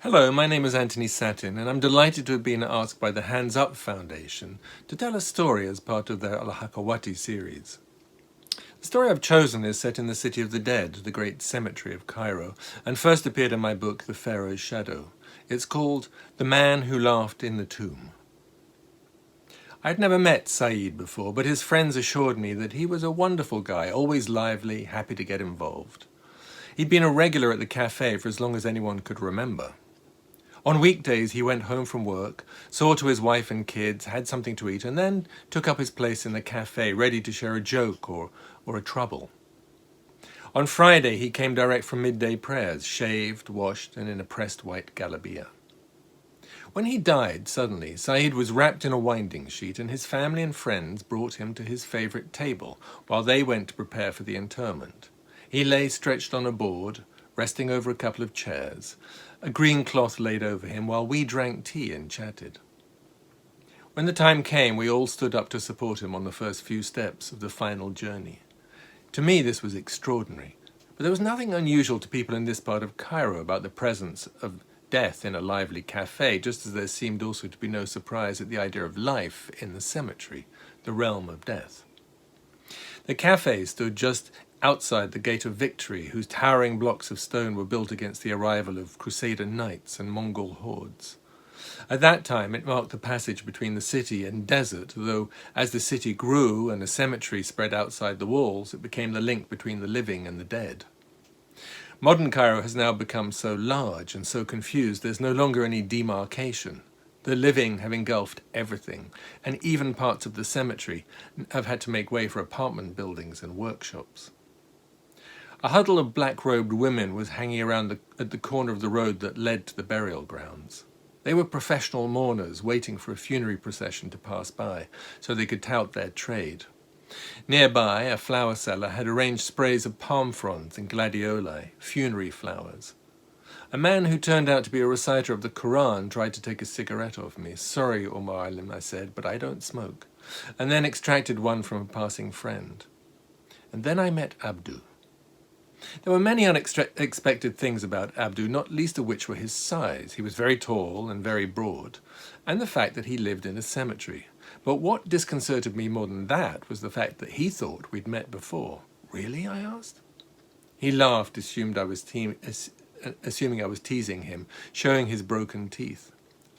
Hello, my name is Anthony Satin, and I'm delighted to have been asked by the Hands Up Foundation to tell a story as part of their Al Hakawati series. The story I've chosen is set in the City of the Dead, the great cemetery of Cairo, and first appeared in my book, The Pharaoh's Shadow. It's called The Man Who Laughed in the Tomb. I'd never met Saeed before, but his friends assured me that he was a wonderful guy, always lively, happy to get involved. He'd been a regular at the cafe for as long as anyone could remember. On weekdays, he went home from work, saw to his wife and kids, had something to eat, and then took up his place in the cafe, ready to share a joke or a trouble. On Friday, he came direct from midday prayers, shaved, washed, and in a pressed white galabeah. When he died, suddenly, Saeed was wrapped in a winding sheet, and his family and friends brought him to his favourite table, while they went to prepare for the interment. He lay stretched on a board, resting over a couple of chairs, a green cloth laid over him, while we drank tea and chatted. When the time came, we all stood up to support him on the first few steps of the final journey. To me, this was extraordinary, but there was nothing unusual to people in this part of Cairo about the presence of death in a lively cafe, just as there seemed also to be no surprise at the idea of life in the cemetery, the realm of death. The cafe stood just outside the Gate of Victory, whose towering blocks of stone were built against the arrival of Crusader knights and Mongol hordes. At that time, it marked the passage between the city and desert, though as the city grew and a cemetery spread outside the walls, it became the link between the living and the dead. Modern Cairo has now become so large and so confused, there's no longer any demarcation. The living have engulfed everything, and even parts of the cemetery have had to make way for apartment buildings and workshops. A huddle of black-robed women was hanging around at the corner of the road that led to the burial grounds. They were professional mourners waiting for a funerary procession to pass by so they could tout their trade. Nearby, a flower seller had arranged sprays of palm fronds and gladioli, funerary flowers. A man who turned out to be a reciter of the Quran tried to take a cigarette off me. "Sorry, Omar Alim," I said, "but I don't smoke," and then extracted one from a passing friend. And then I met Abdu. There were many unexpected things about Abdu, not least of which were his size. He was very tall and very broad, and the fact that he lived in a cemetery. But what disconcerted me more than that was the fact that he thought we'd met before. "Really?" I asked. He laughed, assuming I was teasing him, showing his broken teeth.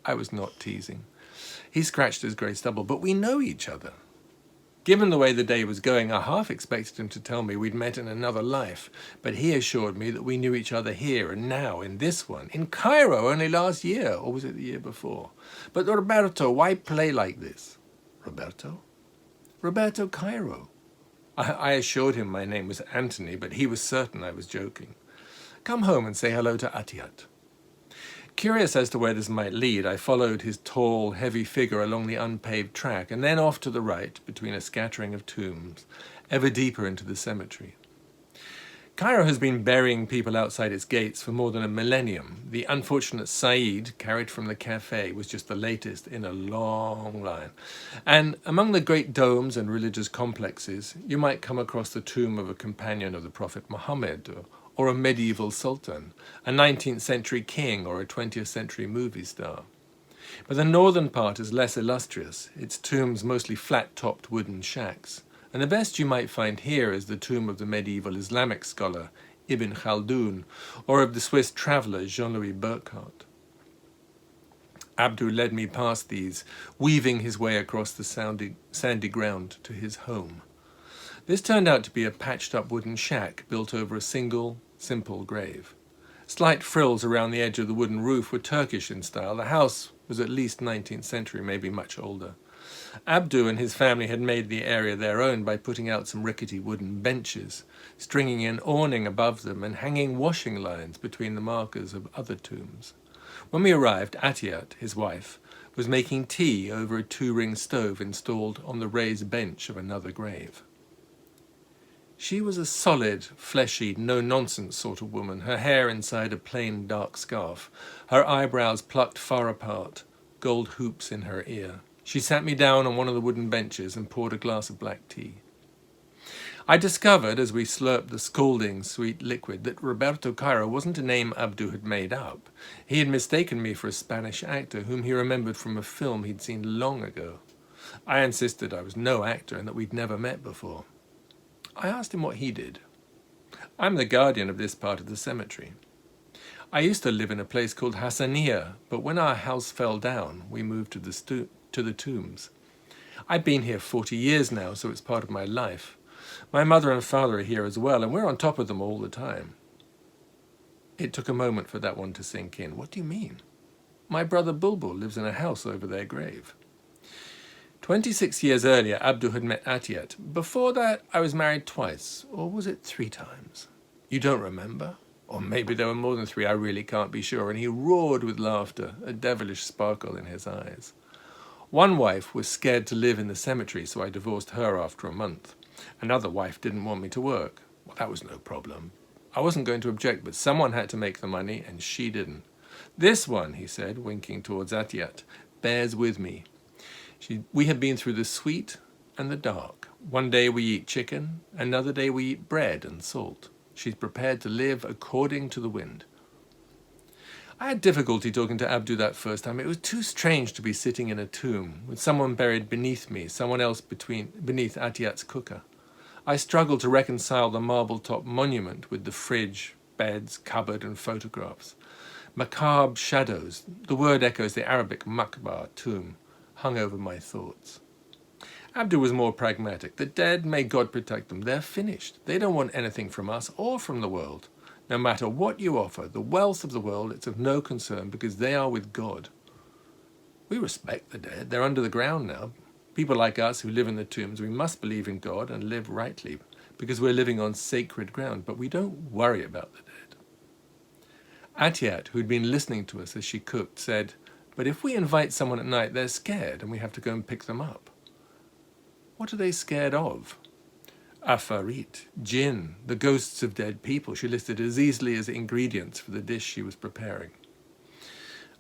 I was not teasing. He scratched his grey stubble. "But we know each other." Given the way the day was going, I half expected him to tell me we'd met in another life, but he assured me that we knew each other here and now, in this one, in Cairo only last year, or was it the year before? "But Roberto, why play like this?" "Roberto?" "Roberto Cairo." I assured him my name was Anthony, but he was certain I was joking. "Come home and say hello to Atiyat." Curious as to where this might lead, I followed his tall, heavy figure along the unpaved track, and then off to the right, between a scattering of tombs, ever deeper into the cemetery. Cairo has been burying people outside its gates for more than a millennium. The unfortunate Saeed, carried from the cafe, was just the latest in a long line. And among the great domes and religious complexes, you might come across the tomb of a companion of the Prophet Muhammad, or a medieval sultan, a 19th century king, or a 20th century movie star. But the northern part is less illustrious, its tombs mostly flat-topped wooden shacks, and the best you might find here is the tomb of the medieval Islamic scholar Ibn Khaldun, or of the Swiss traveller Jean-Louis Burckhardt. Abdu led me past these, weaving his way across the sandy ground to his home. This turned out to be a patched-up wooden shack built over a single, simple grave. Slight frills around the edge of the wooden roof were Turkish in style. The house was at least 19th century, maybe much older. Abdu and his family had made the area their own by putting out some rickety wooden benches, stringing an awning above them, and hanging washing lines between the markers of other tombs. When we arrived, Atiyat, his wife, was making tea over a 2-ring stove installed on the raised bench of another grave. She was a solid, fleshy, no-nonsense sort of woman, her hair inside a plain dark scarf, her eyebrows plucked far apart, gold hoops in her ear. She sat me down on one of the wooden benches and poured a glass of black tea. I discovered, as we slurped the scalding sweet liquid, that Roberto Cairo wasn't a name Abdu had made up. He had mistaken me for a Spanish actor whom he remembered from a film he'd seen long ago. I insisted I was no actor and that we'd never met before. I asked him what he did. I'm the guardian of this part of the cemetery. I used to live in a place called Hassaniya, but when our house fell down, we moved to the tombs. I've been here 40 years now, so it's part of my life. My mother and father are here as well, and we're on top of them all the time. It took a moment for that one to sink in. What do you mean? My brother Bulbul lives in a house over their grave. 26 years earlier, Abdu had met Atiyat. Before that, I was married twice, or was it 3 times? You don't remember? Or maybe there were more than 3, I really can't be sure. And he roared with laughter, a devilish sparkle in his eyes. One wife was scared to live in the cemetery, so I divorced her after a month. Another wife didn't want me to work. Well, that was no problem. I wasn't going to object, but someone had to make the money, and she didn't. This one, he said, winking towards Atiyat, bears with me. We have been through the sweet and the dark. One day we eat chicken, another day we eat bread and salt. She's prepared to live according to the wind. I had difficulty talking to Abdu that first time. It was too strange to be sitting in a tomb, with someone buried beneath me, someone else beneath Atiyat's cooker. I struggled to reconcile the marble-top monument with the fridge, beds, cupboard and photographs. Macabre shadows, the word echoes the Arabic makbar, tomb, hung over my thoughts. Abdu was more pragmatic. The dead, may God protect them, they're finished. They don't want anything from us or from the world. No matter what you offer, the wealth of the world, it's of no concern because they are with God. We respect the dead. They're under the ground now. People like us who live in the tombs, we must believe in God and live rightly because we're living on sacred ground, but we don't worry about the dead. Atiyat, who'd been listening to us as she cooked, said, "But if we invite someone at night, they're scared and we have to go and pick them up." What are they scared of? Afarit, jinn, the ghosts of dead people, she listed as easily as ingredients for the dish she was preparing.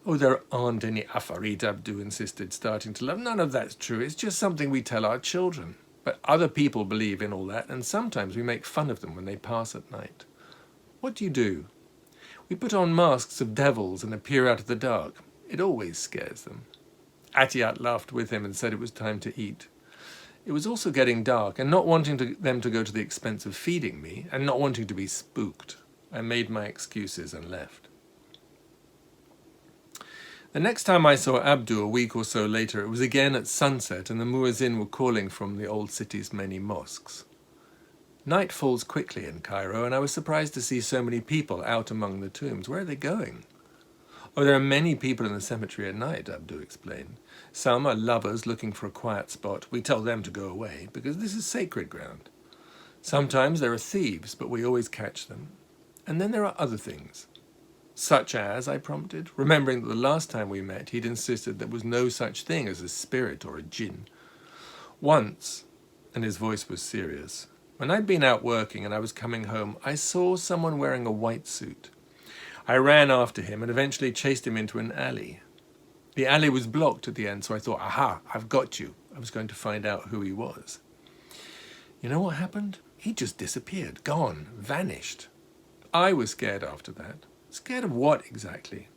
"Oh, there aren't any Afarit," Abdu insisted, starting to laugh. "None of that's true. It's just something we tell our children. But other people believe in all that, and sometimes we make fun of them when they pass at night. What do you do? We put on masks of devils and appear out of the dark. It always scares them." Atiyat laughed with him and said it was time to eat. It was also getting dark, and not wanting them to go to the expense of feeding me, and not wanting to be spooked, I made my excuses and left. The next time I saw Abdu a week or so later, it was again at sunset, and the muezzin were calling from the old city's many mosques. Night falls quickly in Cairo, and I was surprised to see so many people out among the tombs. Where are they going? "Oh, there are many people in the cemetery at night," Abdu explained. "Some are lovers looking for a quiet spot. We tell them to go away, because this is sacred ground. Sometimes there are thieves, but we always catch them. And then there are other things." "Such as?" I prompted, remembering that the last time we met he'd insisted there was no such thing as a spirit or a jinn. "Once," and his voice was serious, "when I'd been out working and I was coming home, I saw someone wearing a white suit. I ran after him and eventually chased him into an alley. The alley was blocked at the end, so I thought, aha, I've got you. I was going to find out who he was. You know what happened? He just disappeared, gone, vanished. I was scared after that. Scared of what exactly?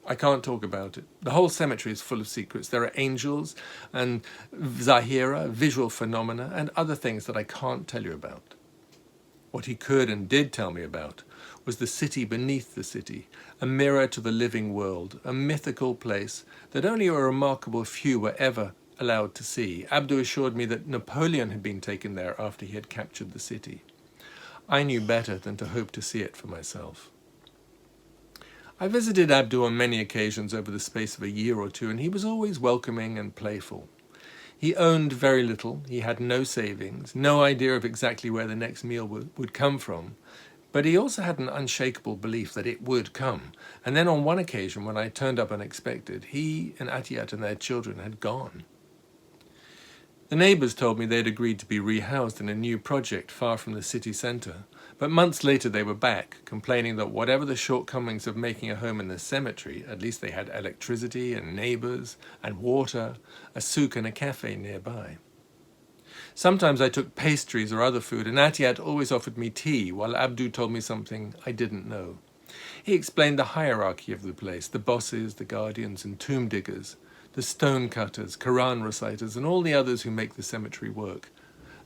I can't talk about it. The whole cemetery is full of secrets. There are angels and Zahira, visual phenomena, and other things that I can't tell you about. What he could and did tell me about was the city beneath the city, a mirror to the living world, a mythical place that only a remarkable few were ever allowed to see. Abdu assured me that Napoleon had been taken there after he had captured the city. I knew better than to hope to see it for myself. I visited Abdu on many occasions over the space of a year or two, and he was always welcoming and playful. He owned very little, he had no savings, no idea of exactly where the next meal would come from, but he also had an unshakable belief that it would come. And then on one occasion, when I turned up unexpected, he and Atiyat and their children had gone. The neighbours told me they'd agreed to be rehoused in a new project far from the city centre, but months later they were back, complaining that whatever the shortcomings of making a home in the cemetery, at least they had electricity and neighbours and water, a souk and a cafe nearby. Sometimes I took pastries or other food, and Atiat always offered me tea, while Abdu told me something I didn't know. He explained the hierarchy of the place, the bosses, the guardians, and tomb diggers, the stone cutters, Quran reciters, and all the others who make the cemetery work.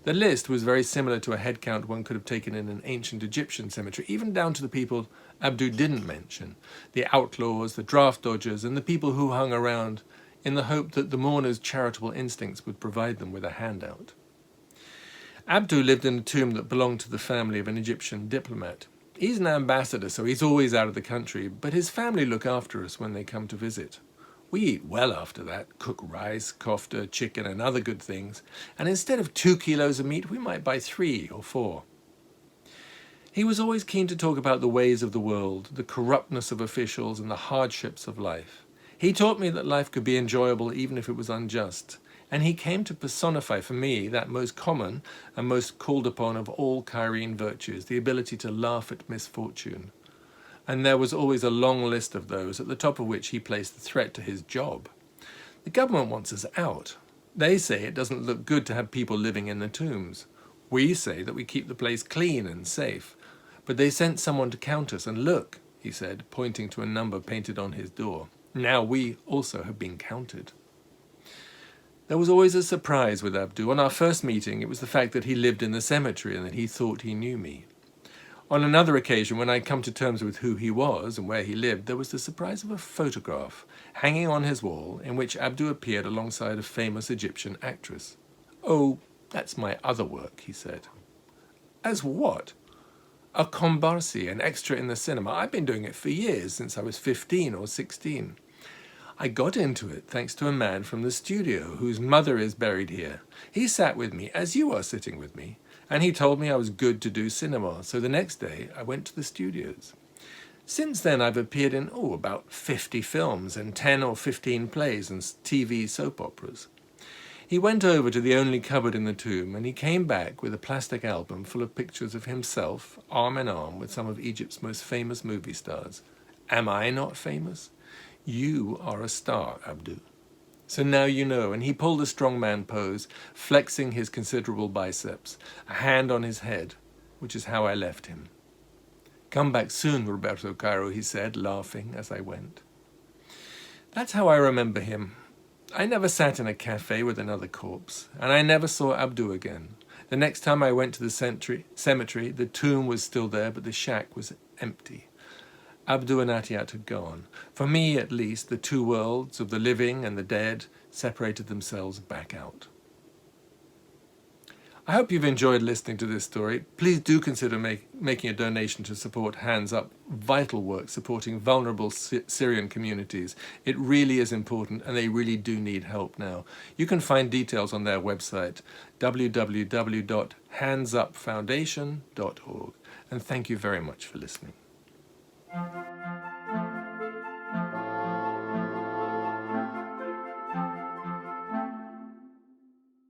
The list was very similar to a head count one could have taken in an ancient Egyptian cemetery, even down to the people Abdu didn't mention, the outlaws, the draft dodgers, and the people who hung around in the hope that the mourners' charitable instincts would provide them with a handout. Abdu lived in a tomb that belonged to the family of an Egyptian diplomat. He's an ambassador, so he's always out of the country, but his family look after us when they come to visit. We eat well after that, cook rice, kofta, chicken and other good things, and instead of 2 kilos of meat, we might buy 3 or 4. He was always keen to talk about the ways of the world, the corruptness of officials and the hardships of life. He taught me that life could be enjoyable even if it was unjust, and he came to personify for me that most common and most called upon of all Cairene virtues, the ability to laugh at misfortune. And there was always a long list of those, at the top of which he placed the threat to his job. The government wants us out. They say it doesn't look good to have people living in the tombs. We say that we keep the place clean and safe. But they sent someone to count us, and look, he said, pointing to a number painted on his door. Now we also have been counted. There was always a surprise with Abdu. On our first meeting, it was the fact that he lived in the cemetery and that he thought he knew me. On another occasion, when I'd come to terms with who he was and where he lived, there was the surprise of a photograph hanging on his wall in which Abdu appeared alongside a famous Egyptian actress. "Oh, that's my other work," he said. "As what?" "A comparsa, an extra in the cinema. I've been doing it for years, since I was 15 or 16. I got into it thanks to a man from the studio whose mother is buried here. He sat with me, as you are sitting with me, and he told me I was good to do cinema, so the next day I went to the studios. Since then I've appeared in, about 50 films and 10 or 15 plays and TV soap operas." He went over to the only cupboard in the tomb, and he came back with a plastic album full of pictures of himself, arm in arm with some of Egypt's most famous movie stars. Am I not famous? You are a star, Abdu. So now you know, and he pulled a strongman pose, flexing his considerable biceps, a hand on his head, which is how I left him. "Come back soon, Roberto Cairo," he said, laughing as I went. That's how I remember him. I never sat in a cafe with another corpse, and I never saw Abdu again. The next time I went to the cemetery, the tomb was still there, but the shack was empty. Abdu and Atiat had gone. For me, at least, the two worlds of the living and the dead separated themselves back out. I hope you've enjoyed listening to this story. Please do consider making a donation to support Hands Up, vital work supporting vulnerable Syrian communities. It really is important, and they really do need help now. You can find details on their website, www.handsupfoundation.org. And thank you very much for listening.